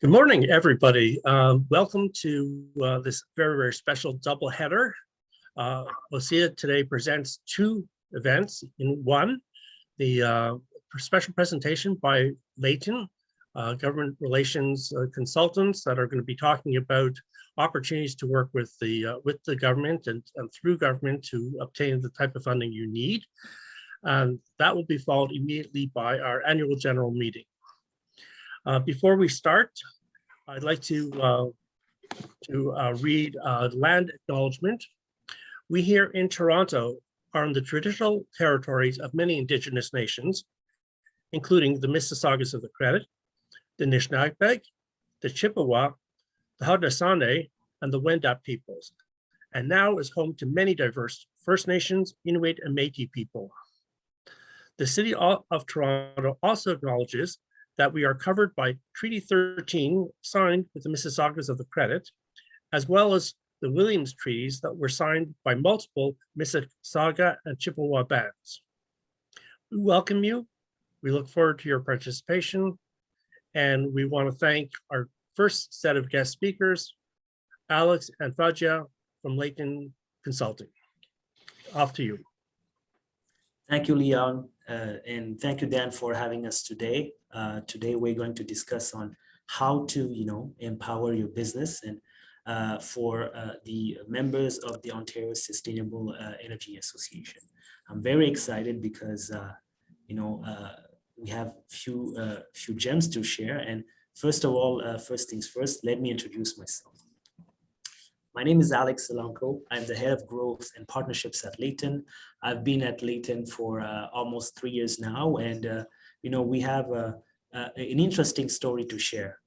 Good morning, everybody. Welcome to this very, very special double header. OSEA today presents two events in one, the special presentation by Leighton, government relations consultants that are going to be talking about opportunities to work with the government and through government to obtain the type of funding you need. And that will be followed immediately by our annual general meeting. Before we start, I'd like to read land acknowledgement. We here in Toronto are on the traditional territories of many Indigenous nations, including the Mississaugas of the Credit, the Anishinaabe, the Chippewa, the Haudenosaunee, and the Wendat peoples, and now is home to many diverse First Nations, Inuit, and Métis people. The City of Toronto also acknowledges that we are covered by Treaty 13 signed with the Mississaugas of the Credit, as well as the Williams Treaties that were signed by multiple Mississauga and Chippewa bands. We welcome you. We look forward to your participation. And we want to thank our first set of guest speakers, Alex and Fadja from Leighton Consulting. Off to you. Thank you, Leon, and thank you, Dan, for having us today. Today, we're going to discuss on how to, empower your business and for the members of the Ontario Sustainable Energy Association. I'm very excited because, we have few gems to share. And first of all, first things first, let me introduce myself. My name is Alex Solanco. I'm the head of growth and partnerships at Leighton. I've been at Leighton for almost 3 years now, and we have an interesting story to share.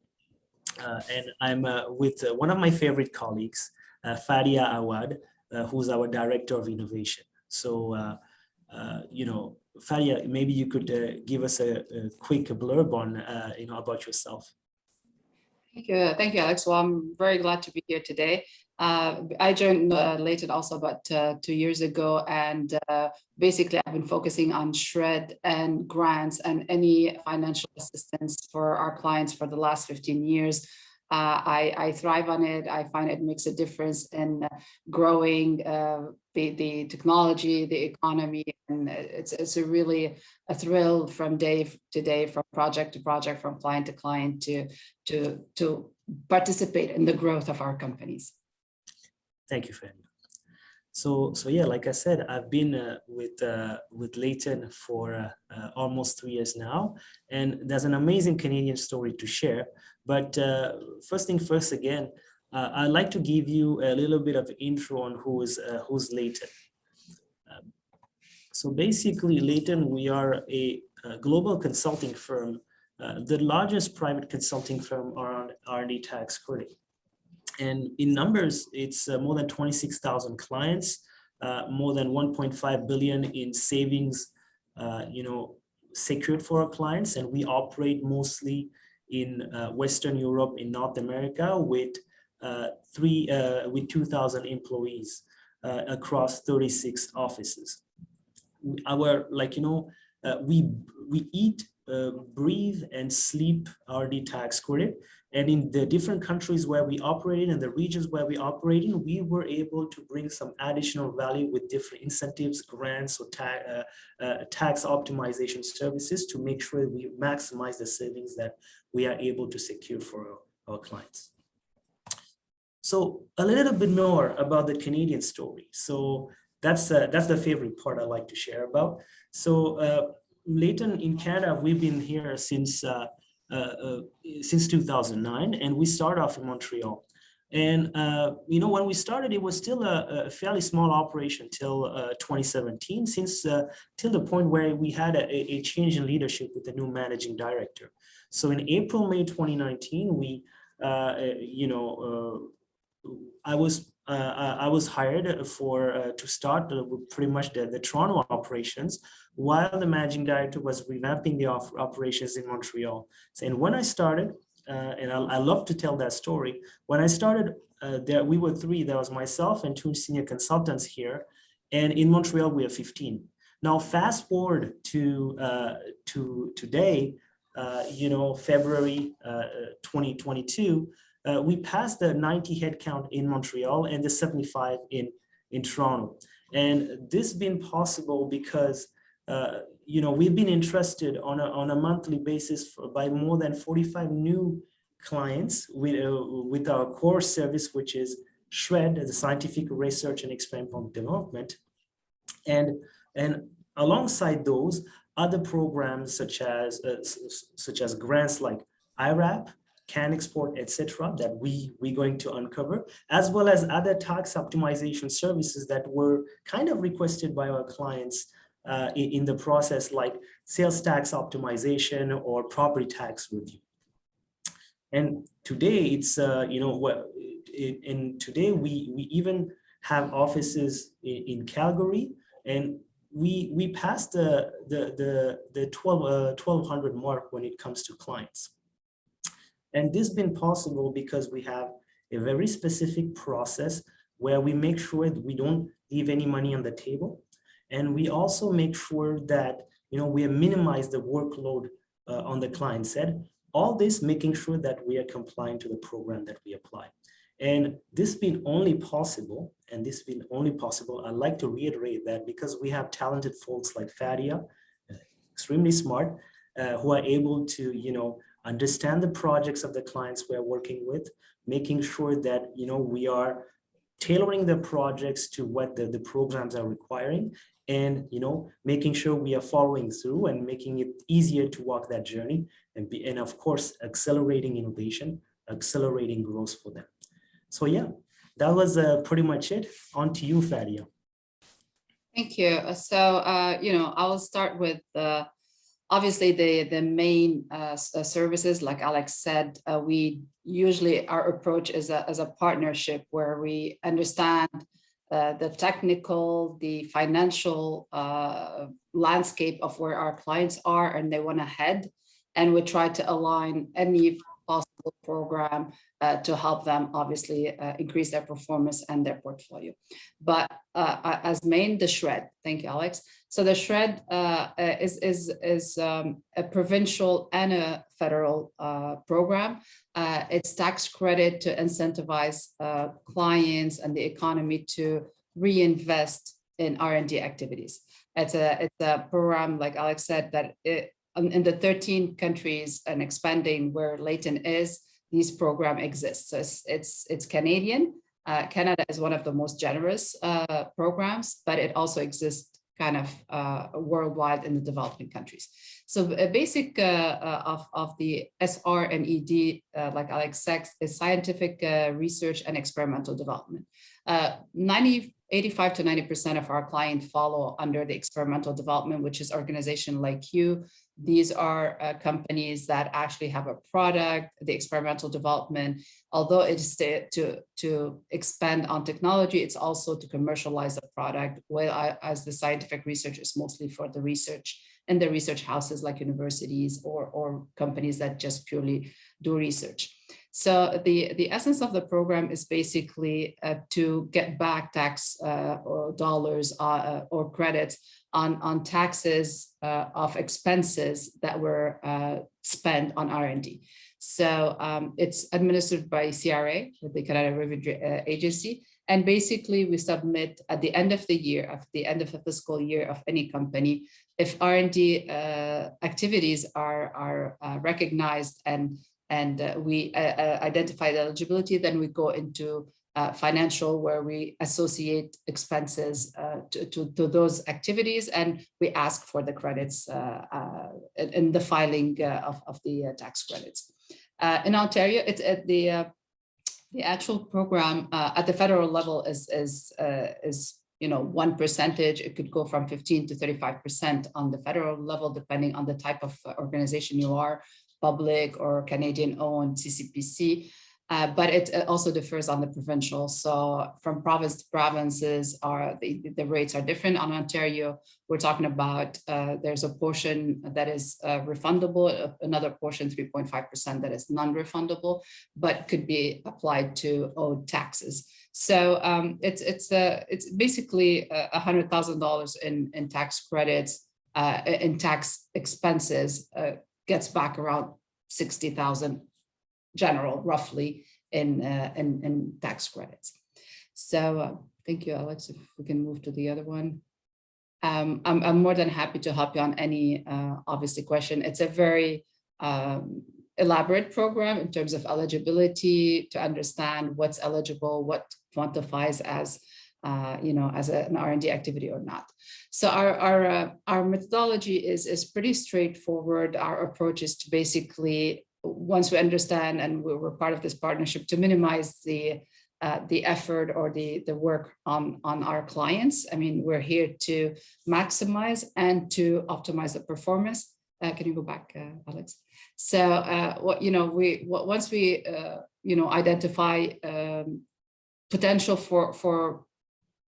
And I'm with one of my favorite colleagues, Fadia Awad, who's our director of innovation. So, Fadia, maybe you could give us a quick blurb on, about yourself. Thank you, Alex. Well, I'm very glad to be here today. I joined Leighton also about 2 years ago, and basically I've been focusing on SR&ED and grants and any financial assistance for our clients for the last 15 years. I thrive on it. I find it makes a difference in growing the technology, the economy, and it's really a thrill from day to day, from project to project, from client to client to participate in the growth of our companies. Thank you, Fanny. So yeah, like I said, I've been with Leighton for almost 3 years now, and there's an amazing Canadian story to share. But first thing first, again, I'd like to give you a little bit of intro on who's Leighton. So basically, Leighton, we are a global consulting firm, the largest private consulting firm around R&D tax credit. And in numbers, it's more than 26,000 clients, more than 1.5 billion in savings, secured for our clients. And we operate mostly in Western Europe, in North America, with 2,000 employees across 36 offices. We eat, breathe, and sleep R&D tax credit. And in the different countries where we operate in and the regions where we operate in, we were able to bring some additional value with different incentives, grants, or tax optimization services to make sure we maximize the savings that we are able to secure for our clients. So a little bit more about the Canadian story. So that's the favorite part I like to share about. So Leighton in Canada, we've been here since 2009, and we started off in Montreal. And when we started, it was still a fairly small operation till 2017, till the point where we had a change in leadership with the new managing director. So in April, May 2019, I was hired to start pretty much the Toronto operations, while the managing director was revamping the operations in Montreal. And when I started, and I love to tell that story, when I started, we were 3. There was myself and 2 senior consultants here, and in Montreal we have 15. Now fast forward to today, February 2022, we passed the 90 headcount in Montreal and the 75 in Toronto. And this been possible because we've been interested on a monthly basis by more than 45 new clients with our core service, which is SR&ED, the Scientific Research and Experimental Development. And alongside those, other programs such as grants like IRAP, Can Export, etc., that we're going to uncover, as well as other tax optimization services that were kind of requested by our clients in the process, like sales tax optimization or property tax review. And today it's today we even have offices in Calgary, and we passed the 1200 mark when it comes to clients. And this has been possible because we have a very specific process where we make sure that we don't leave any money on the table. And we also make sure that we minimize the workload on the client side. All this making sure that we are compliant to the program that we apply. And this been only possible, I'd like to reiterate that because we have talented folks like Fadia, extremely smart, who are able to, understand the projects of the clients we're working with, making sure that, we are tailoring the projects to what the programs are requiring, and, making sure we are following through and making it easier to walk that journey, and of course, accelerating innovation, accelerating growth for them. So yeah, that was pretty much it. On to you, Fadia. Thank you. So, I will start with obviously the main services. Like Alex said, we usually, our approach is as a partnership where we understand the technical, the financial landscape of where our clients are and they want to head. And we try to align any possible program to help them obviously increase their performance and their portfolio. But as main, the SR&ED. Thank you, Alex. So the SR&ED is a provincial and a federal program. It's tax credit to incentivize clients and the economy to reinvest in R&D activities. It's a program, like Alex said, that in the 13 countries and expanding where Leighton is, this program exists. So it's Canadian. Canada is one of the most generous programs, but it also exists kind of worldwide in the developing countries. So a basic of the SR&ED, like Alex said, is scientific research and experimental development. 85 to 90% of our clients follow under the experimental development, which is organization like you. These are companies that actually have a product. The experimental development, although it's to expand on technology, it's also to commercialize the product, as the scientific research is mostly for the research and the research houses like universities or companies that just purely do research. So the essence of the program is basically to get back tax or dollars or credits on taxes of expenses that were spent on R&D. So it's administered by CRA, the Canada Revenue Agency. And basically we submit at the end of the year, at the end of the fiscal year of any company, if R&D activities are recognized and we identify the eligibility, then we go into financial, where we associate expenses to those activities, and we ask for the credits in the filing of the tax credits. In Ontario, it's at the actual program at the federal level is 1%. It could go from 15 to 35% on the federal level, depending on the type of organization you are, public or Canadian owned, CCPC. But it also differs on the provincial. So from province to provinces, the rates are different. On Ontario, we're talking about there's a portion that is refundable, another portion 3.5% that is non-refundable, but could be applied to owed taxes. So it's basically $100,000 in tax credits, in tax expenses gets back around 60,000 general, roughly, in tax credits. So thank you, Alex. If we can move to the other one. I'm more than happy to help you on any obviously question. It's a very elaborate program in terms of eligibility to understand what's eligible, what quantifies as as an R&D activity or not. So our methodology is pretty straightforward. Our approach is to basically, once we understand and we're part of this partnership, to minimize the effort or the work on our clients. I mean, we're here to maximize and to optimize the performance. Can you go back, Alex? So once we identify potential for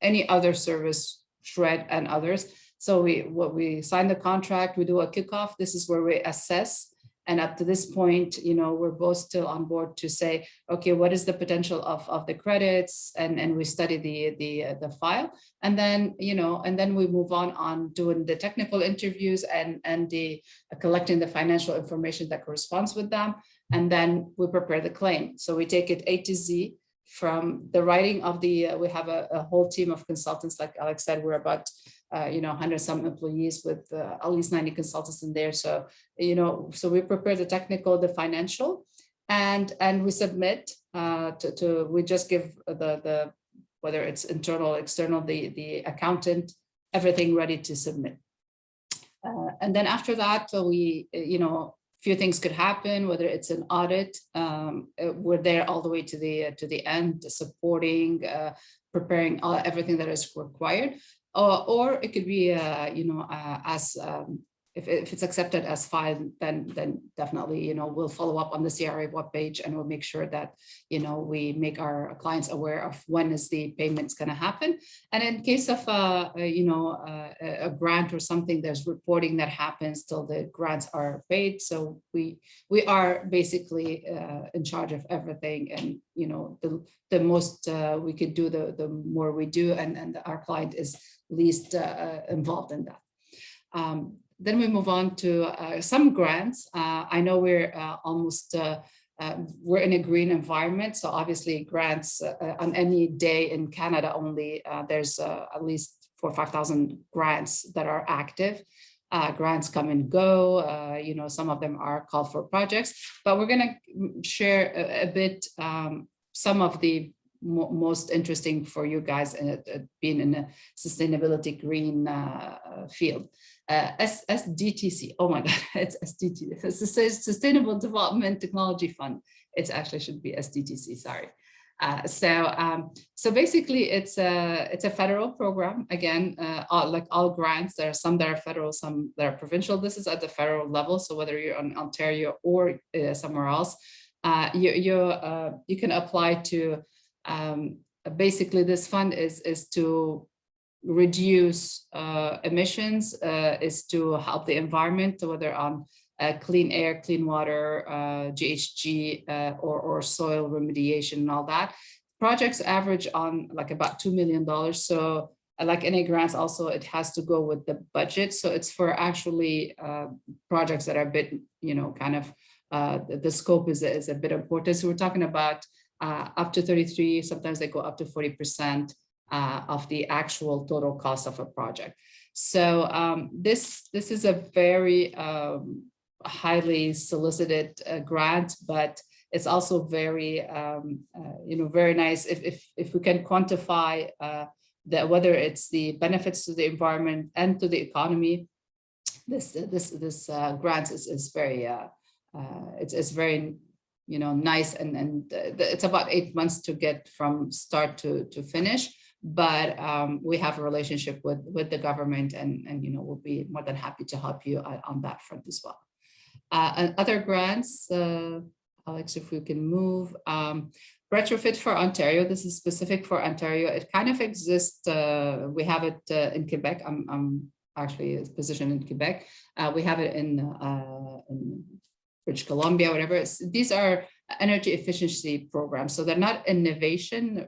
any other service, SR&ED and others. So we sign the contract, we do a kickoff. This is where we assess. And up to this point, we're both still on board to say, okay, what is the potential of the credits? And we study the file. And then, we move on doing the technical interviews and the collecting the financial information that corresponds with them. And then we prepare the claim. So we take it A to Z. From the writing of we have a whole team of consultants, like Alex said, we're about 100 some employees with at least 90 consultants in there. So so we prepare the technical, the financial, and we submit we just give the whether it's internal, external, the accountant, everything ready to submit. And then after that, so we few things could happen, whether it's an audit, we're there all the way to the end, supporting, preparing everything that is required, or it could be, as if it's accepted as filed, then definitely, we'll follow up on the CRA webpage and we'll make sure that, we make our clients aware of when is the payments going to happen. And in case of, a grant or something, there's reporting that happens till the grants are paid. So we are basically in charge of everything. And, the most we could do, the more we do, and our client is least involved in that. Then we move on to some grants. I know we're almost, we're in a green environment. So obviously grants on any day in Canada only, there's at least 4,000 or 5,000 grants that are active. Grants come and go, some of them are called for projects, but we're gonna share a bit some of the most interesting for you guys being in a sustainability green field. SDTC, oh my God, it's SDTC, it's Sustainable Development Technology Fund. It actually should be SDTC, sorry. So basically it's a federal program. Again, like all grants, there are some that are federal, some that are provincial. This is at the federal level. So whether you're in Ontario or somewhere else, you can apply to, basically this fund is to reduce emissions, is to help the environment, whether on clean air, clean water, GHG, or soil remediation and all that. Projects average on like about $2 million. So like any grants also, it has to go with the budget. So it's for actually projects that are a bit, kind of, the scope is a bit important. So we're talking about up to 33, sometimes they go up to 40% of the actual total cost of a project. So this is a very highly solicited grant, but it's also very, very nice if we can quantify whether it's the benefits to the environment and to the economy. This grant is very it's very nice, and it's about 8 months to get from start to finish. But we have a relationship with the government, and we'll be more than happy to help you on that front as well. And other grants, Alex, if we can move. Retrofit for Ontario. This is specific for Ontario. It kind of exists. We have it in Quebec. I'm actually positioned in Quebec. We have it in British Columbia, whatever. These are energy efficiency programs. So they're not innovation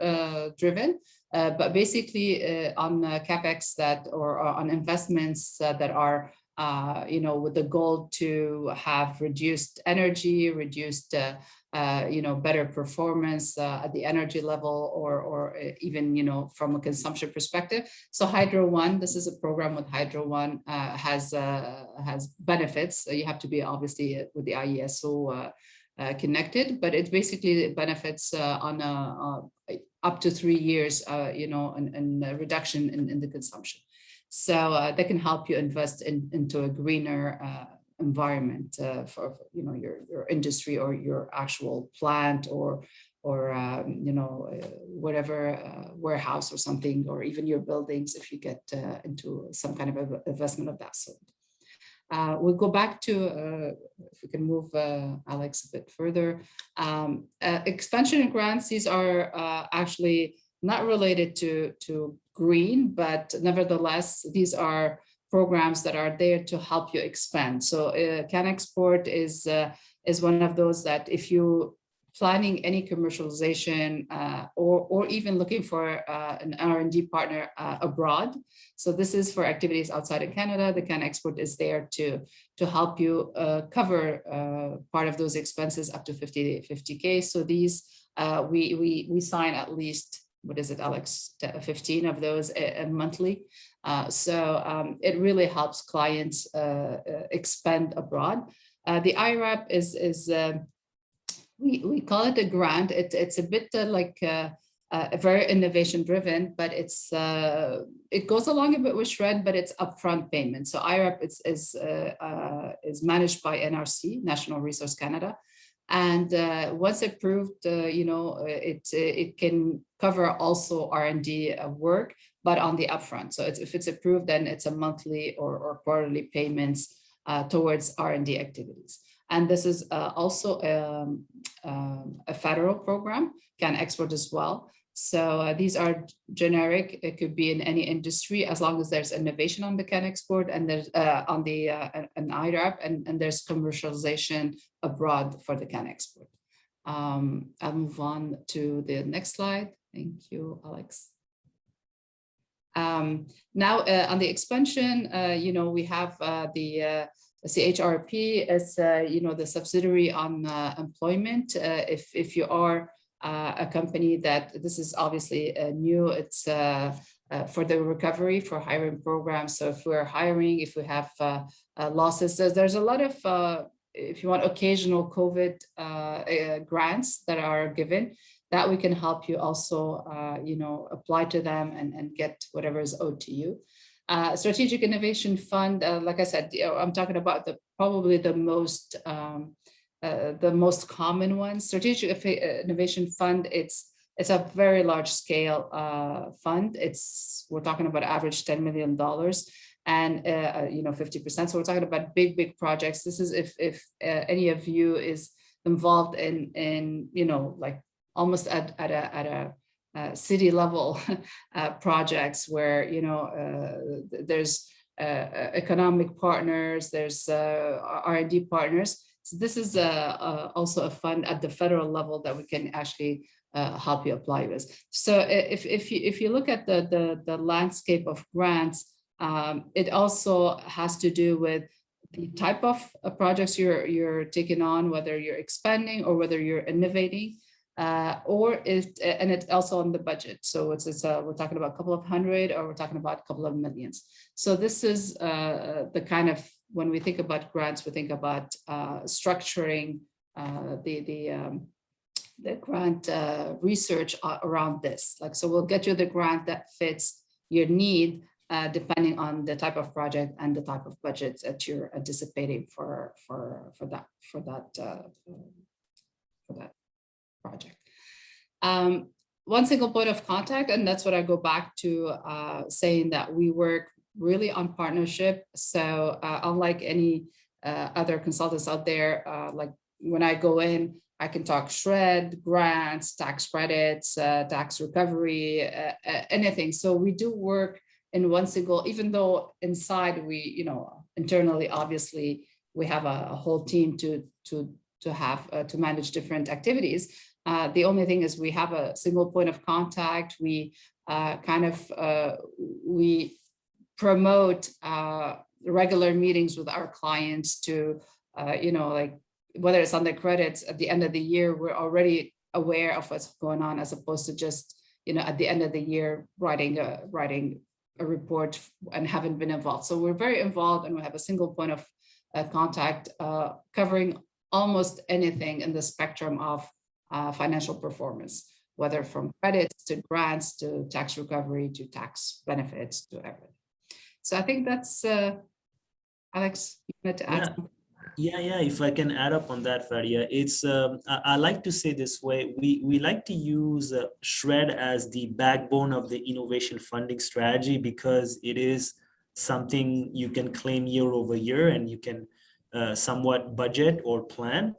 driven, but basically on CapEx or on investments that are with the goal to have reduced energy, reduced better performance at the energy level, or even from a consumption perspective. So Hydro One, this is a program with Hydro One, has benefits. You have to be obviously with the IESO connected, but it basically benefits on up to 3 years, and reduction in the consumption. So that can help you invest into a greener environment for your industry or your actual plant or whatever warehouse or something, or even your buildings if you get into some kind of investment of that sort. We'll go back to, if we can move Alex a bit further. Expansion and grants, these are actually not related to green, but nevertheless, these are programs that are there to help you expand. So Can Export is one of those that if you planning any commercialization or even looking for an R&D partner abroad. So this is for activities outside of Canada. The Can Export is there to help you cover part of those expenses up to 50K. So these we sign at least, what is it, Alex, 15 of those monthly. So it really helps clients expand abroad. The IRAP is we call it a grant. It's a bit like very innovation driven, but it goes along a bit with SR&ED, but it's upfront payment. So IRAP is managed by NRC, National Resource Canada. And once approved, it can cover also R&D work, but on the upfront. So if it's approved, then it's a monthly or quarterly payments towards R&D activities. And this is also a federal program, Can Export as well. So these are generic. It could be in any industry as long as there's innovation on the Can Export and there's on the an IRAP and there's commercialization abroad for the Can Export. I'll move on to the next slide. Thank you, Alex. Now on the expansion, we have the CHRP is the subsidiary on employment. If you are a company that this is obviously new, it's for the recovery for hiring programs. So if we're hiring, if we have losses, there's a lot of if you want occasional COVID grants that are given that we can help you also apply to them and get whatever is owed to you. Strategic Innovation Fund, like I said, I'm talking about probably the most common one. Strategic Innovation Fund, it's a very large scale fund. We're talking about average $10 million and 50%. So we're talking about big projects. This is if any of you is involved in like almost at a city level projects where there's economic partners, there's R&D partners. So this is also a fund at the federal level that we can actually help you apply with. So if you look at the landscape of grants, it also has to do with the type of projects you're taking on, whether you're expanding or whether you're innovating. And it's also on the budget. So we're talking about a couple of hundred, or we're talking about a couple of millions. So this is the kind of, when we think about grants, we think about structuring the grant research around this. Like, so we'll get you the grant that fits your need, depending on the type of project and the type of budget that you're anticipating for that project. One single point of contact, and that's what I go back to saying that we work really on partnership. So unlike any other consultants out there, like when I go in, I can talk SR&ED, grants, tax credits, tax recovery, anything. So we do work in one single, even though inside we, internally, obviously, we have a whole team to manage different activities. The only thing is we have a single point of contact. We we promote regular meetings with our clients to, like whether it's on the credits at the end of the year, we're already aware of what's going on, as opposed to just, at the end of the year writing a report and haven't been involved. So we're very involved, and we have a single point of contact covering almost anything in the spectrum of financial performance, whether from credits to grants to tax recovery to tax benefits to everything. So I think that's Alex, you wanted to add something? Yeah. If I can add up on that, Fadia, it's I like to say this way. We like to use SR&ED as the backbone of the innovation funding strategy, because it is something you can claim year over year, and you can somewhat budget or plan.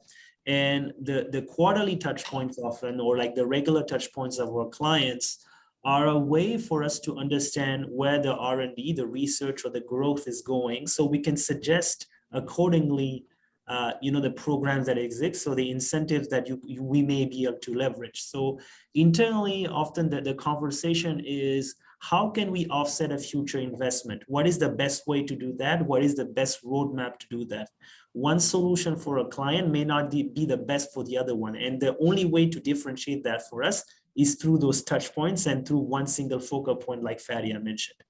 And the quarterly touch points often, or like the regular touch points of our clients, are a way for us to understand where the R&D, the research, or the growth is going, so we can suggest accordingly, the programs that exist, so the incentives that we may be able to leverage. So internally, often the conversation is, how can we offset a future investment? What is the best way to do that? What is the best roadmap to do that? One solution for a client may not be the best for the other one. And the only way to differentiate that for us is through those touch points and through one single focal point, like Fadia mentioned.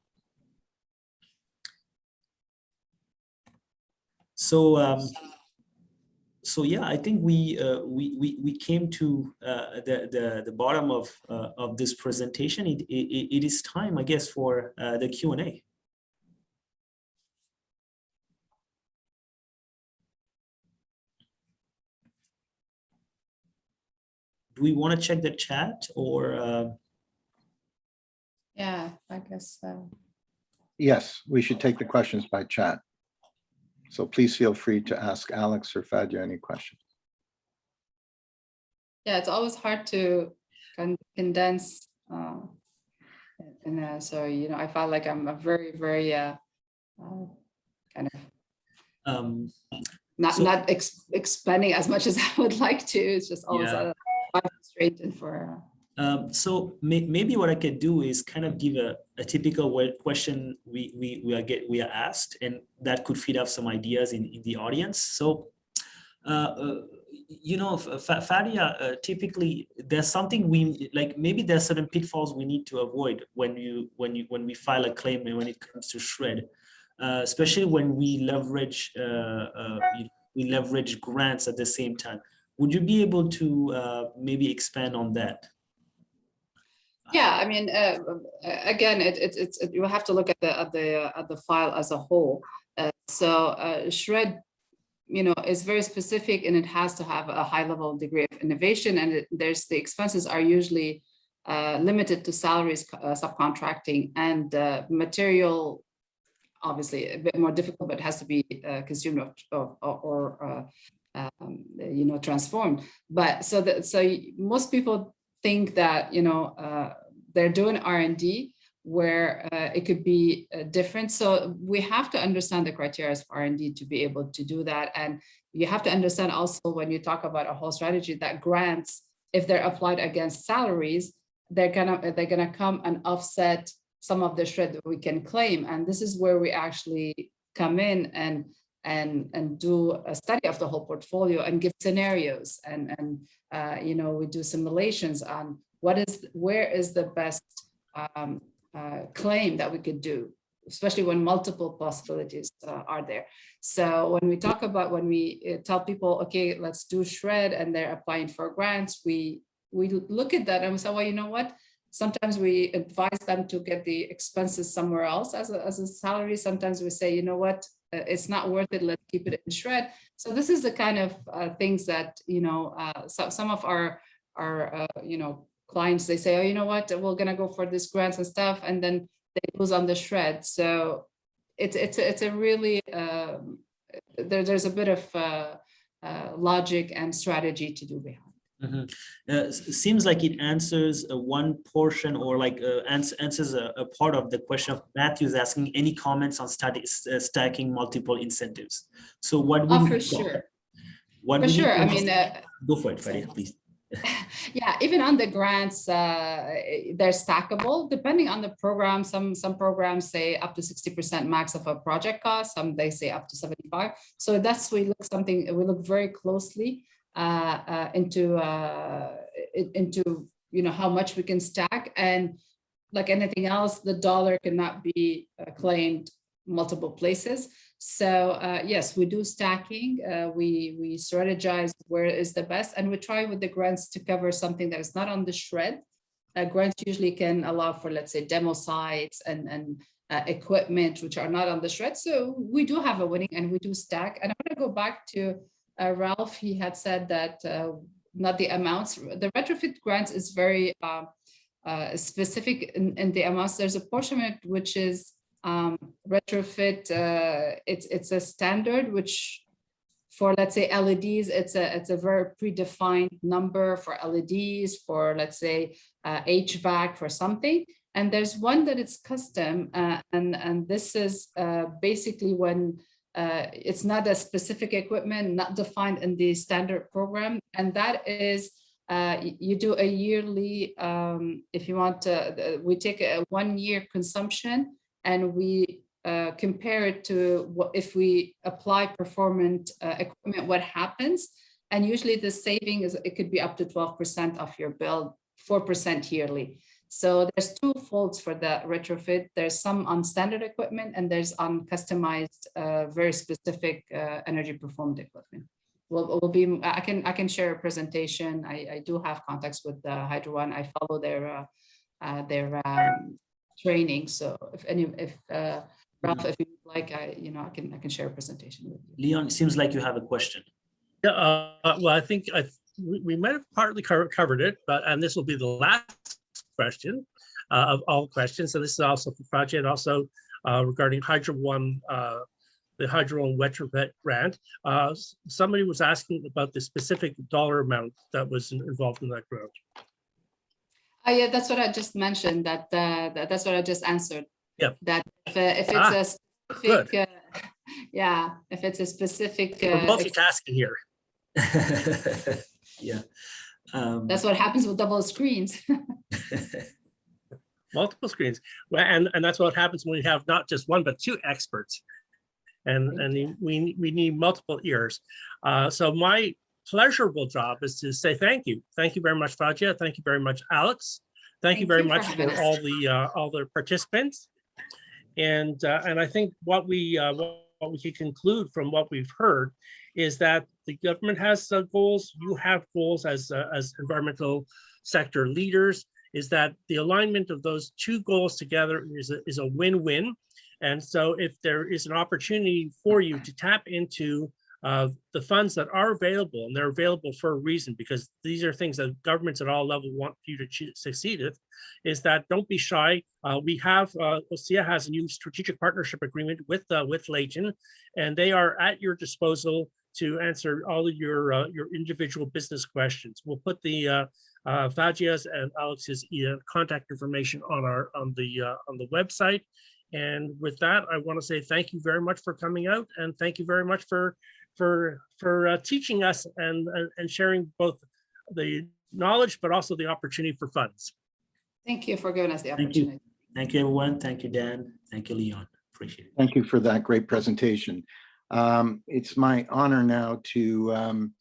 So yeah, I think we came to the bottom of this presentation. It is time, I guess, for the Q&A. Do we want to check the chat, or? Yeah, I guess so. Yes, we should take the questions by chat. So please feel free to ask Alex or Fadia any questions. Yeah, it's always hard to condense. So, I felt like I'm a very, very kind of not expanding as much as I would like to. It's just always frustrating for. So maybe what I could do is kind of give a typical question we are asked, and that could feed up some ideas in the audience. So, Fadia, typically there's something we like. Maybe there's certain pitfalls we need to avoid when we file a claim, and when it comes to SR&ED, especially when we leverage grants at the same time. Would you be able to maybe expand on that? Yeah, I mean, again, it's you have to look at the file as a whole. So SR&ED, is very specific, and it has to have a high level degree of innovation. And the expenses are usually limited to salaries, subcontracting, and material. Obviously, a bit more difficult, but it has to be consumed or transformed. But so most people think that they're doing R&D where it could be different. So we have to understand the criteria for R&D to be able to do that. And you have to understand also, when you talk about a whole strategy, that grants, if they're applied against salaries, they're gonna come and offset some of the SR&ED that we can claim. And this is where we actually come in and do a study of the whole portfolio and give scenarios, and we do simulations on where is the best claim that we could do, especially when multiple possibilities are there. So when we tell people, okay, let's do SR&ED, and they're applying for grants, we look at that and we say, well, you know what? Sometimes we advise them to get the expenses somewhere else as a salary. Sometimes we say, you know what, it's not worth it, let's keep it in SR&ED. So this is the kind of things that, some of our clients, they say, oh, you know what, we're gonna go for this grants and stuff, and then they lose on the SR&ED. So it's a really, there's a bit of logic and strategy to do behind. Seems like it answers one portion, or like answers a part of the question of Matthew's asking, any comments on stacking multiple incentives. So what we for sure. I mean, go for it, Fadia, please. Yeah, even on the grants, they're stackable depending on the program. Some programs say up to 60% max of a project cost. Some they say up to 75. So that's we look very closely into how much we can stack, and like anything else, the dollar cannot be claimed multiple places. So yes, we do stacking. We strategize where is the best, and we try with the grants to cover something that is not on the SR&ED. Grants usually can allow for, let's say, demo sites and equipment which are not on the SR&ED. So we do have a winning, and we do stack. And I want to go back to Ralph. He had said that not the amounts. The retrofit grants is very specific in the amounts. There's a portion of it which is retrofit. It's a standard which for, let's say, LEDs, it's a very predefined number for LEDs, for, let's say, HVAC for something. And there's one that it's custom, and this is basically when it's not a specific equipment, not defined in the standard program, and that is you do a yearly, if you want to, we take a 1 year consumption and we compare it to what if we apply performant equipment, what happens. And usually the saving is, it could be up to 12% of your bill, 4% yearly. So there's two folds for the retrofit. There's some on standard equipment, and there's on customized, very specific energy performed equipment. Will be. I can share a presentation. I do have contacts with Hydro One. I follow their training. So if Ralph, if you like, I can share a presentation with you. Leon, it seems like you have a question. Yeah. Well, I think we might have partly covered it, and this will be the last question of all questions. So this is also for project, also regarding Hydro One. The Hydro One retrofit grant. Somebody was asking about the specific dollar amount that was involved in that grant. Yeah, that's what I just mentioned. That's what I just answered. Yeah. That if it's a specific, yeah, if it's a specific. We're multitasking here. Yeah. That's what happens with double screens. Multiple screens. Well, and that's what happens when we have not just one but two experts. And we need multiple ears. So my pleasurable job is to say thank you. Thank you very much, Fajia. Thank you very much, Alex. Thank you very much for all the participants. And I think what we can conclude from what we've heard is that the government has goals. You have goals as environmental sector leaders. Is that the alignment of those two goals together is a win-win. And so if there is an opportunity for you to tap into the funds that are available, and they're available for a reason, because these are things that governments at all levels want you to succeed with, is that don't be shy. We have, OSEA has a new strategic partnership agreement with Leighton, and they are at your disposal to answer all of your individual business questions. We'll put the Fajia's and Alex's contact information on the website. And with that, I want to say thank you very much for coming out, and thank you very much for teaching us and sharing both the knowledge, but also the opportunity for funds. Thank you for giving us the opportunity. Thank you, everyone. Thank you, Dan. Thank you, Leon. Appreciate it. Thank you for that great presentation. It's my honor now to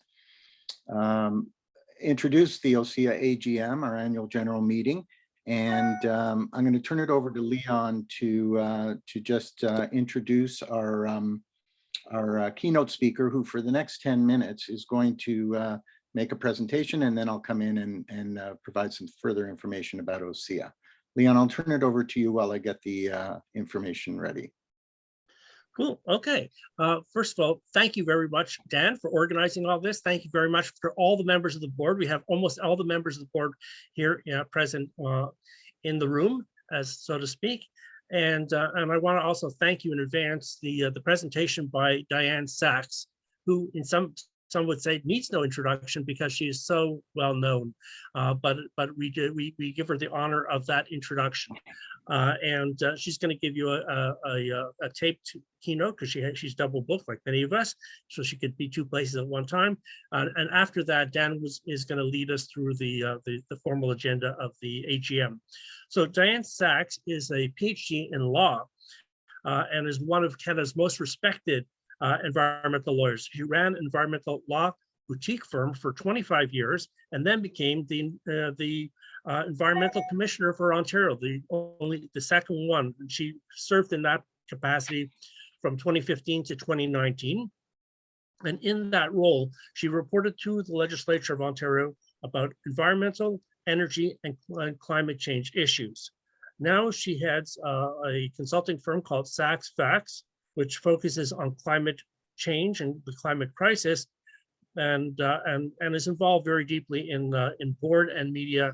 introduce the OSEA AGM, our annual general meeting. And I'm going to turn it over to Leon to just introduce our keynote speaker, who for the next 10 minutes is going to make a presentation, and then I'll come in and provide some further information about OSEA. Leon, I'll turn it over to you while I get the information ready. Cool. Okay. First of all, thank you very much, Dan, for organizing all this. Thank you very much for all the members of the board. We have almost all the members of the board here present in the room, as so to speak. And I want to also thank you in advance the presentation by Diane Sachs, who in some some would say needs no introduction because she is so well known. But we give her the honor of that introduction. And she's going to give you a taped keynote because she's double booked like many of us, so she could be two places at one time. And after that, Dan is going to lead us through the formal agenda of the AGM. So Diane Sachs is a PhD in law and is one of Canada's most respected environmental lawyers. She ran an environmental law boutique firm for 25 years and then became the environmental commissioner for Ontario, the second one. And she served in that capacity from 2015 to 2019. And in that role, she reported to the legislature of Ontario about environmental, energy, and climate change issues. Now she heads a consulting firm called Sachs Facts, which focuses on climate change and the climate crisis, and is involved very deeply in board and media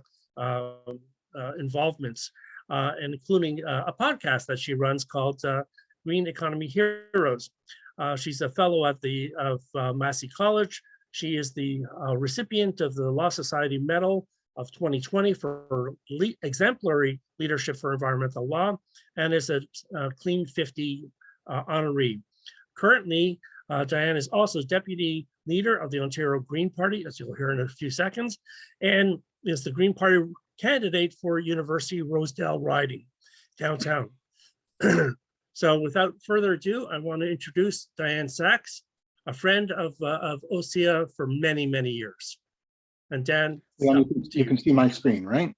involvements, including a podcast that she runs called Green Economy Heroes. She's a fellow at Massey College. She is the recipient of the Law Society Medal of 2020 for exemplary leadership for environmental law, and is a Clean 50 honoree. Currently, Diane is also deputy leader of the Ontario Green Party, as you'll hear in a few seconds, and is the Green Party candidate for University Rosedale riding downtown. So without further ado, I want to introduce Diane Sachs, a friend of OSEA for many, many years. And Dan, you can see my screen, right?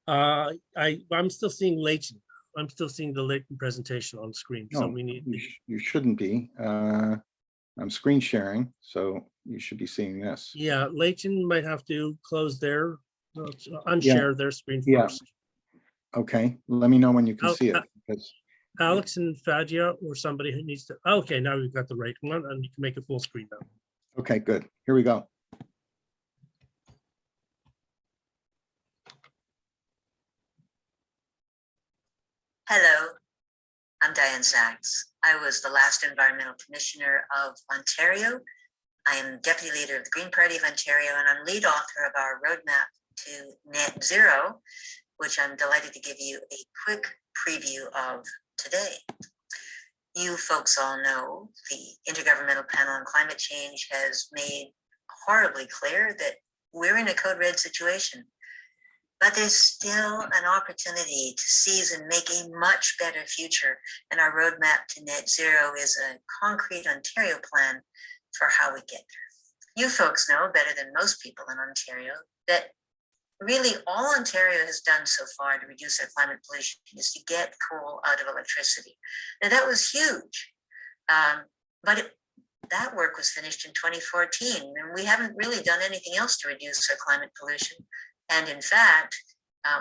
I'm still seeing Leighton. I'm still seeing the Leighton presentation on the screen. No, so we need. You shouldn't be. I'm screen sharing, so you should be seeing this. Yeah, Leighton might have to close their unshare their screen first. Okay, let me know when you can see it. Because Alex and Fadia or somebody who needs to. Okay, now we've got the right one, and you can make it full screen now. Okay, good. Here we go. Hello, I'm Diane Sachs. I was the last Environmental Commissioner of Ontario. I am Deputy Leader of the Green Party of Ontario, and I'm lead author of our roadmap to net zero, which I'm delighted to give you a quick preview of today. You folks all know the Intergovernmental Panel on Climate Change has made horribly clear that we're in a code red situation. But there's still an opportunity to seize and make a much better future. And our roadmap to net zero is a concrete Ontario plan for how we get there. You folks know better than most people in Ontario that really all Ontario has done so far to reduce our climate pollution is to get coal out of electricity. Now that was huge, but that work was finished in 2014, and we haven't really done anything else to reduce our climate pollution. And in fact,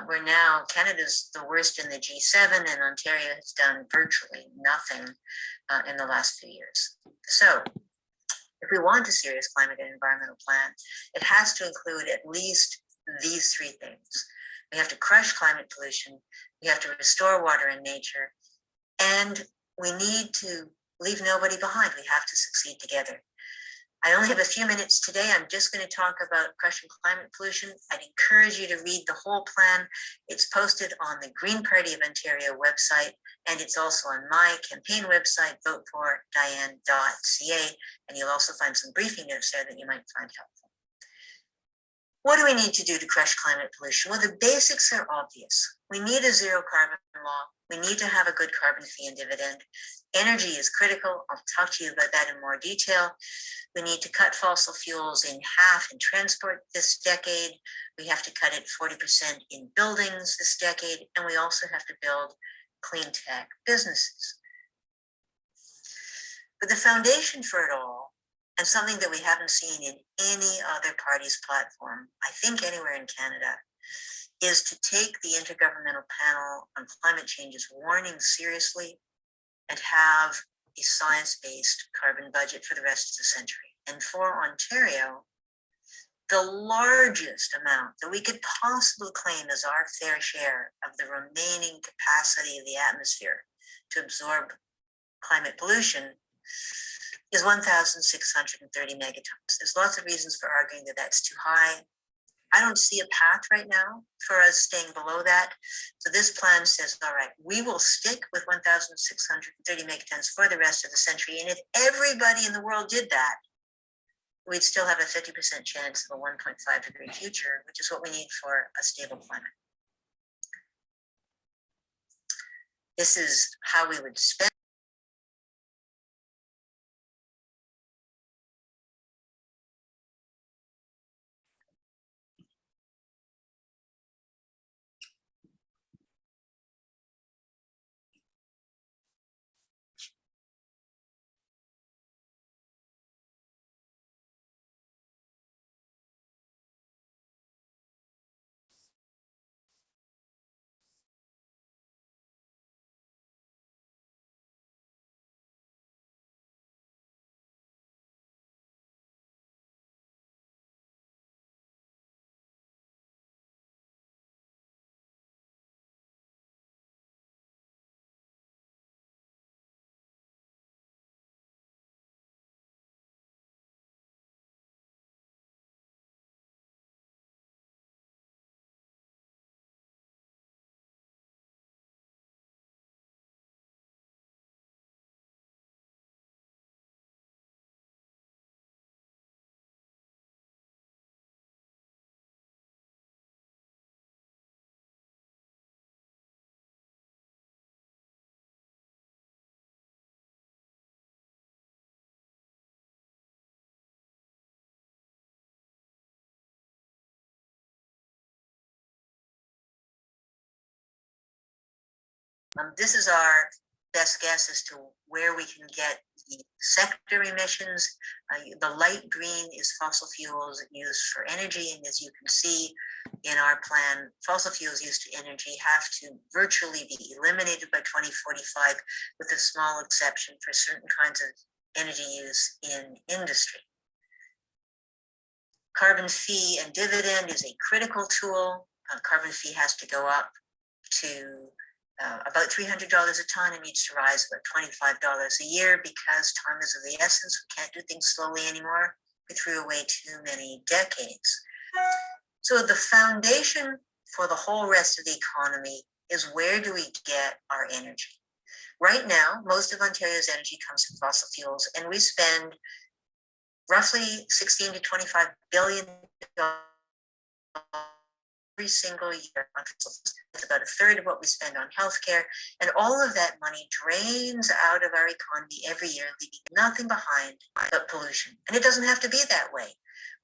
we're now, Canada's the worst in the G7, and Ontario has done virtually nothing in the last few years. So if we want a serious climate and environmental plan, it has to include at least these three things. We have to crush climate pollution, we have to restore water and nature, and we need to leave nobody behind. We have to succeed together. I only have a few minutes today. I'm just going to talk about crushing climate pollution. I'd encourage you to read the whole plan. It's posted on the Green Party of Ontario website, and it's also on my campaign website, votefordiane.ca, and you'll also find some briefing notes there that you might find helpful. What do we need to do to crush climate pollution? Well, the basics are obvious. We need a zero carbon law. We need to have a good carbon fee and dividend. Energy is critical. I'll talk to you about that in more detail. We need to cut fossil fuels in half in transport this decade. We have to cut it 40% in buildings this decade. And we also have to build clean tech businesses. But the foundation for it all, and something that we haven't seen in any other party's platform, I think anywhere in Canada, is to take the Intergovernmental Panel on Climate Change's warning seriously and have a science-based carbon budget for the rest of the century. And for Ontario, the largest amount that we could possibly claim as our fair share of the remaining capacity of the atmosphere to absorb climate pollution is 1,630 megatons. There's lots of reasons for arguing that that's too high. I don't see a path right now for us staying below that. So this plan says, all right, we will stick with 1,630 megatons for the rest of the century. And if everybody in the world did that, we'd still have a 50% chance of a 1.5 degree future, which is what we need for a stable climate. This is how we would spend. This is our best guess as to where we can get the sector emissions. The light green is fossil fuels used for energy. And as you can see in our plan, fossil fuels used to energy have to virtually be eliminated by 2045, with a small exception for certain kinds of energy use in industry. Carbon fee and dividend is a critical tool. Carbon fee has to go up to about $300 a ton. It needs to rise about $25 a year because time is of the essence. We can't do things slowly anymore. We threw away too many decades. So the foundation for the whole rest of the economy is, where do we get our energy? Right now, most of Ontario's energy comes from fossil fuels, and we spend roughly 16 to 25 billion every single year on fossil fuels. It's about a third of what we spend on healthcare, and all of that money drains out of our economy every year, leaving nothing behind but pollution. And it doesn't have to be that way.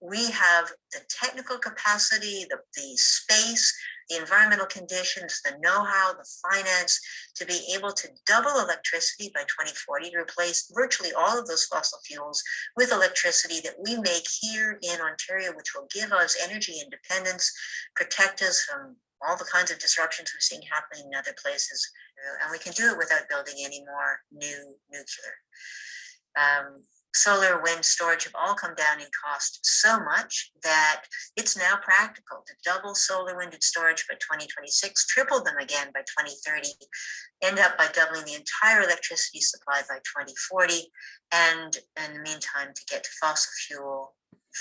We have the technical capacity, the space, the environmental conditions, the know-how, the finance to be able to double electricity by 2040, to replace virtually all of those fossil fuels with electricity that we make here in Ontario, which will give us energy independence, protect us from all the kinds of disruptions we're seeing happening in other places. And we can do it without building any more new nuclear. Solar, wind, storage have all come down in cost so much that it's now practical to double solar, wind, and storage by 2026, triple them again by 2030, end up by doubling the entire electricity supply by 2040, and in the meantime, to get to fossil fuel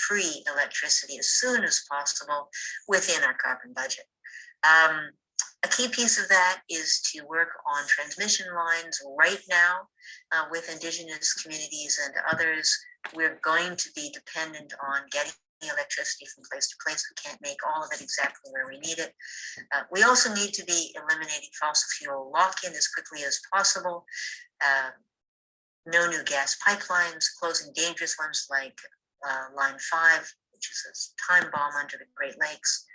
free electricity as soon as possible within our carbon budget. A key piece of that is to work on transmission lines right now with Indigenous communities and others. We're going to be dependent on getting electricity from place to place. We can't make all of it exactly where we need it. We also need to be eliminating fossil fuel lock-in as quickly as possible. No new gas pipelines, closing dangerous ones like Line 5, which is a time bomb under the Great Lakes.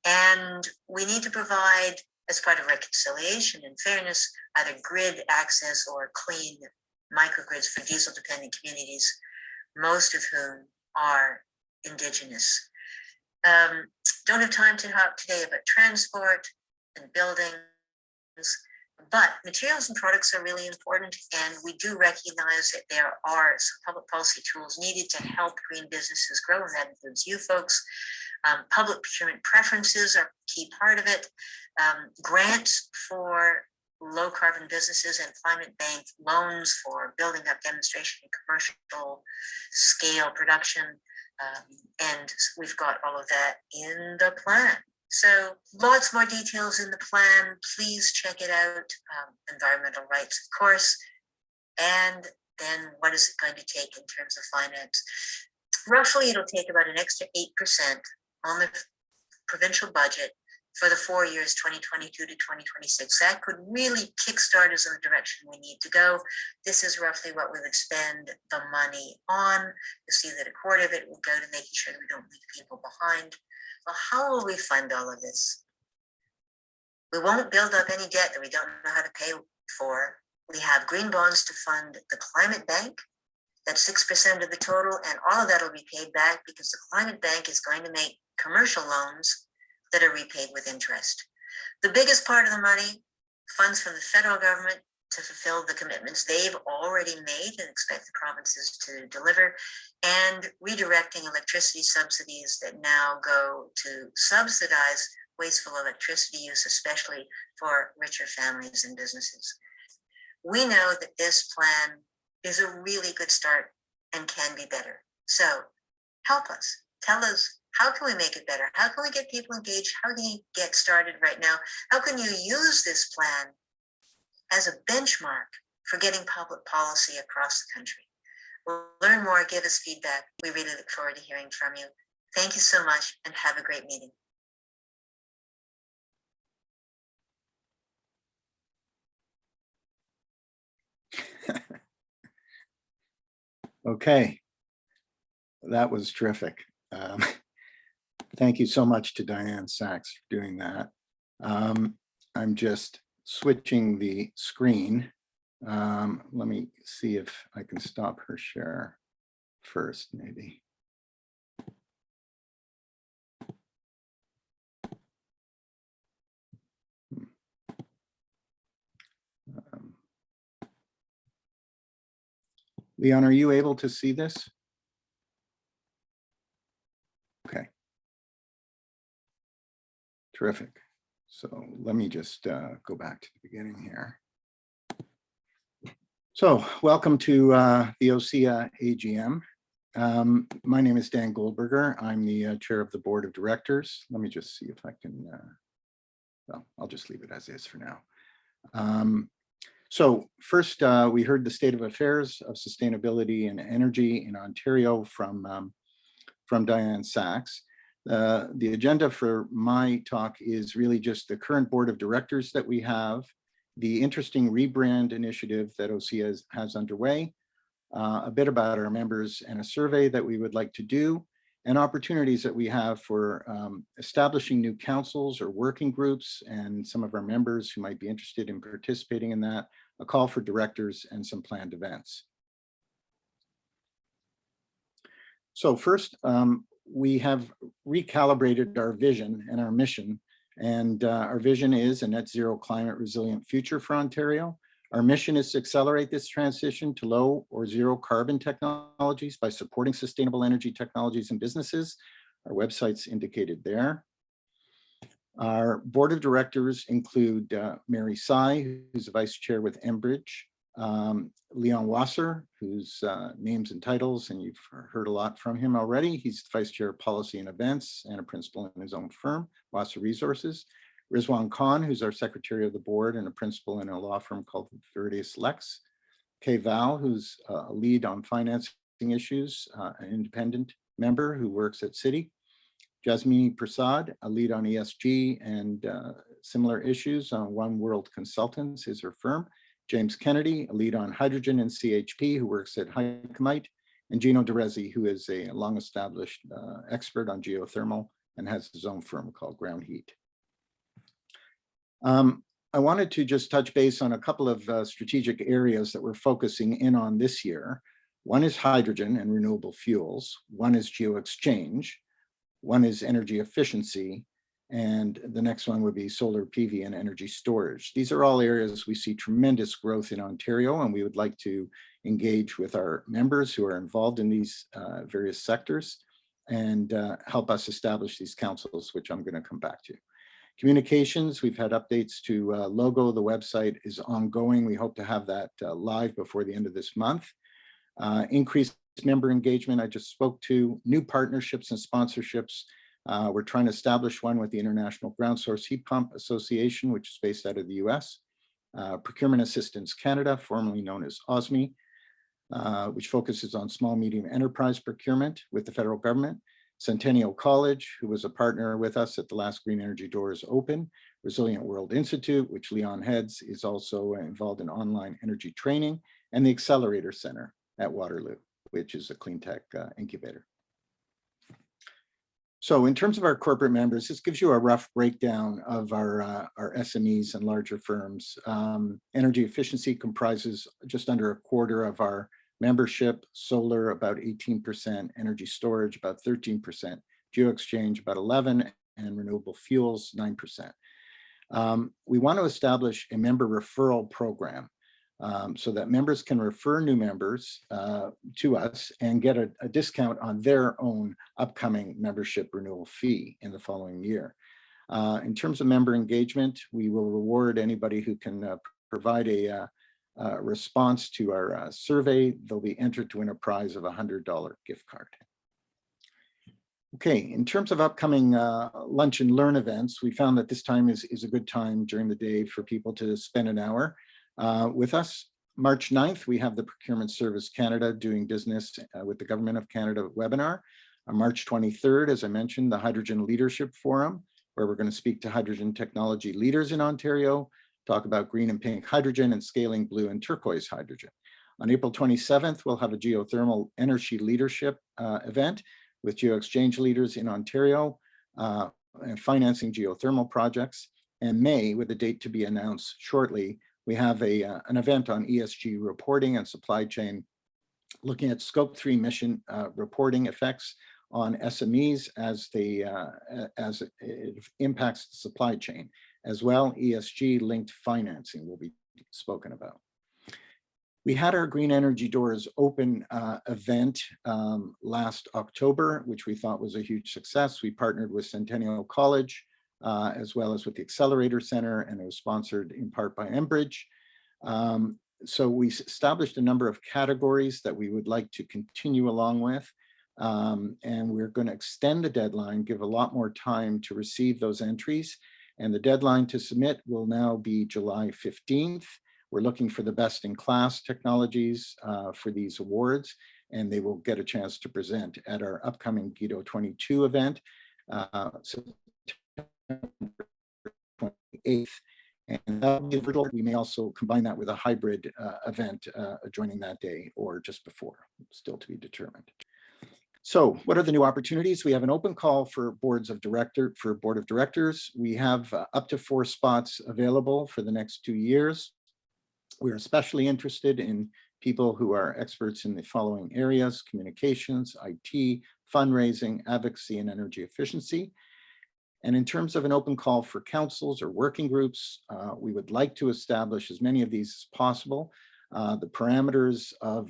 And we need to provide, as part of reconciliation and fairness, either grid access or clean microgrids for diesel-dependent communities, most of whom are Indigenous. Don't have time to talk today about transport and buildings, but materials and products are really important, and we do recognize that there are some public policy tools needed to help green businesses grow, and that includes you folks. Public procurement preferences are a key part of it. Grants for low carbon businesses and climate bank loans for building up demonstration and commercial scale production. And we've got all of that in the plan. So lots more details in the plan. Please check it out. Environmental rights, of course. And then what is it going to take in terms of finance? Roughly, it'll take about an extra 8% on the provincial budget for the 4 years, 2022 to 2026. That could really kickstart us in the direction we need to go. This is roughly what we would spend the money on. You'll see that a quarter of it will go to making sure that we don't leave people behind. Well, how will we fund all of this? We won't build up any debt that we don't know how to pay for. We have green bonds to fund the climate bank. That's 6% of the total, and all of that will be paid back because the climate bank is going to make commercial loans that are repaid with interest. The biggest part of the money, funds from the federal government to fulfill the commitments they've already made and expect the provinces to deliver, and redirecting electricity subsidies that now go to subsidize wasteful electricity use, especially for richer families and businesses. We know that this plan is a really good start and can be better. So help us, tell us, how can we make it better? How can we get people engaged? How can you get started right now? How can you use this plan as a benchmark for getting public policy across the country? We'll learn more, give us feedback. We really look forward to hearing from you. Thank you so much and have a great meeting. Okay, that was terrific. Thank you so much to Diane Sachs for doing that. I'm just switching the screen. Let me see if I can stop her share first, maybe. Leon, are you able to see this? Okay. Terrific. So let me just go back to the beginning here. So welcome to the OSEA AGM. My name is Dan Goldberger. I'm the chair of the board of directors. Let me just see if I can, well, I'll just leave it as is for now. So first, we heard the state of affairs of sustainability and energy in Ontario from Diane Sachs. The agenda for my talk is really just the current board of directors that we have, the interesting rebrand initiative that OSEA has underway, a bit about our members and a survey that we would like to do, and opportunities that we have for establishing new councils or working groups, and some of our members who might be interested in participating in that, a call for directors, and some planned events. So first, we have recalibrated our vision and our mission, and our vision is a net zero climate resilient future for Ontario. Our mission is to accelerate this transition to low or zero carbon technologies by supporting sustainable energy technologies and businesses. Our website's indicated there. Our board of directors include Mary Tsai, who's the vice chair with Enbridge, Leon Wasser, whose names and titles, and you've heard a lot from him already. He's the vice chair of policy and events and a principal in his own firm, Wasser Resources. Rizwan Khan, who's our secretary of the board and a principal in a law firm called Veritas Lex. Kay Val, who's a lead on financing issues, an independent member who works at Citi. Jasmini Prasad, a lead on ESG and similar issues on One World Consultants is her firm. James Kennedy, a lead on hydrogen and CHP, who works at Hycamite. And Gino DeRezzi, who is a long-established expert on geothermal and has his own firm called Ground Heat. I wanted to just touch base on a couple of strategic areas that we're focusing in on this year. One is hydrogen and renewable fuels. One is geoexchange. One is energy efficiency. And the next one would be solar PV and energy storage. These are all areas we see tremendous growth in Ontario, and we would like to engage with our members who are involved in these various sectors and help us establish these councils, which I'm going to come back to. Communications, we've had updates to logo. The website is ongoing. We hope to have that live before the end of this month. Increased member engagement, I just spoke to. New partnerships and sponsorships. We're trying to establish one with the International Ground Source Heat Pump Association, which is based out of the US. Procurement Assistance Canada, formerly known as OSME, which focuses on small, medium enterprise procurement with the federal government. Centennial College, who was a partner with us at the last Green Energy Doors Open. Resilient World Institute, which Leon heads, is also involved in online energy training. And the Accelerator Center at Waterloo, which is a clean tech incubator. So in terms of our corporate members, this gives you a rough breakdown of our SMEs and larger firms. Energy efficiency comprises just under a quarter of our membership, solar about 18%, energy storage about 13%, geoexchange about 11%, and renewable fuels 9%. We want to establish a member referral program so that members can refer new members to us and get a discount on their own upcoming membership renewal fee in the following year. In terms of member engagement, we will reward anybody who can provide a response to our survey. They'll be entered to win a prize of a $100 gift card. Okay, in terms of upcoming lunch and learn events, we found that this time is a good time during the day for people to spend an hour with us. March 9th, we have the Procurement Service Canada Doing Business with the Government of Canada webinar. On March 23rd, as I mentioned, the Hydrogen Leadership Forum, where we're going to speak to hydrogen technology leaders in Ontario, talk about green and pink hydrogen and scaling blue and turquoise hydrogen. On April 27th, we'll have a geothermal energy leadership event with GeoExchange leaders in Ontario and financing geothermal projects. And May, with a date to be announced shortly, we have an event on ESG reporting and supply chain, looking at Scope 3 emission reporting effects on SMEs as it impacts the supply chain. As well, ESG linked financing will be spoken about. We had our Green Energy Doors Open event last October, which we thought was a huge success. We partnered with Centennial College, as well as with the Accelerator Center, and it was sponsored in part by Enbridge. So we established a number of categories that we would like to continue along with. And we're going to extend the deadline, give a lot more time to receive those entries. And the deadline to submit will now be July 15th. We're looking for the best in class technologies for these awards, and they will get a chance to present at our upcoming GIDO 22 event, September 28th. And we may also combine that with a hybrid event joining that day or just before, still to be determined. So what are the new opportunities? We have an open call for board of directors. We have up to 4 spots available for the next 2 years. We're especially interested in people who are experts in the following areas: communications, IT, fundraising, advocacy, and energy efficiency. And in terms of an open call for councils or working groups, we would like to establish as many of these as possible. The parameters of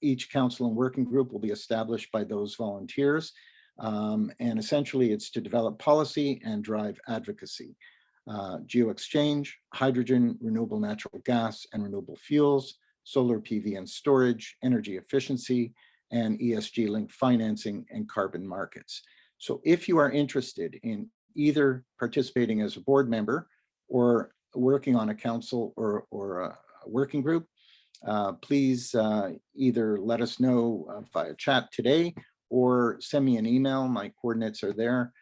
each council and working group will be established by those volunteers. And essentially, it's to develop policy and drive advocacy. GeoExchange, hydrogen, renewable natural gas and renewable fuels, solar PV and storage, energy efficiency, and ESG linked financing and carbon markets. So if you are interested in either participating as a board member or working on a council or a working group, please either let us know via chat today or send me an email. My coordinates are there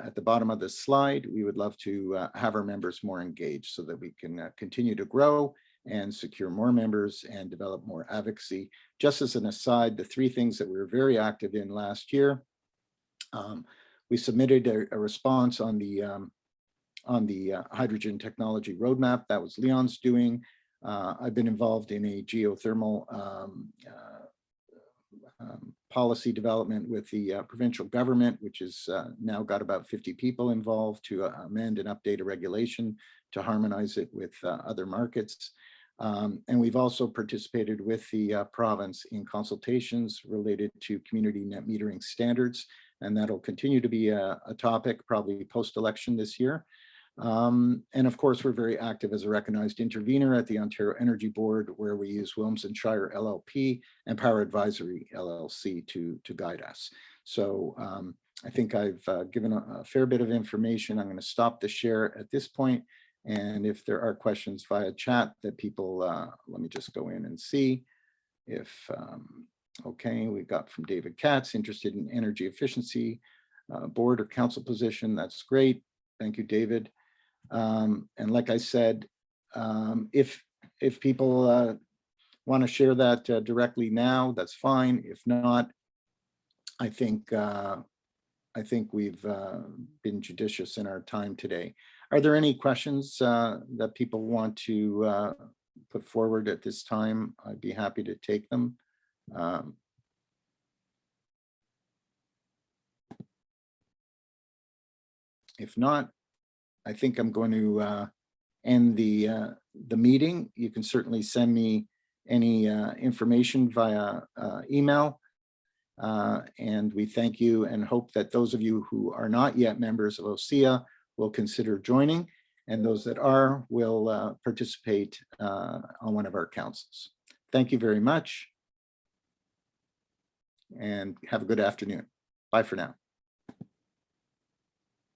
at the bottom of this slide. We would love to have our members more engaged so that we can continue to grow and secure more members and develop more advocacy. Just as an aside, the 3 things that we were very active in last year, we submitted a response on the hydrogen technology roadmap. That was Leon's doing. I've been involved in a geothermal policy development with the provincial government, which has now got about 50 people involved to amend and update a regulation to harmonize it with other markets. And we've also participated with the province in consultations related to community net metering standards. And that'll continue to be a topic probably post-election this year. And of course, we're very active as a recognized intervener at the Ontario Energy Board, where we use Williamson Shire LLP and Power Advisory LLC to guide us. So I think I've given a fair bit of information. I'm going to stop the share at this point. And if there are questions via chat that people, let me just go in and see if, okay, we got from David Katz, interested in energy efficiency, board or council position. That's great. Thank you, David. And like I said, if people want to share that directly now, that's fine. If not, I think we've been judicious in our time today. Are there any questions that people want to put forward at this time? I'd be happy to take them. If not, I think I'm going to end the meeting. You can certainly send me any information via email. And we thank you and hope that those of you who are not yet members of OSEA will consider joining, and those that are will participate on one of our councils. Thank you very much, and have a good afternoon. Bye for now.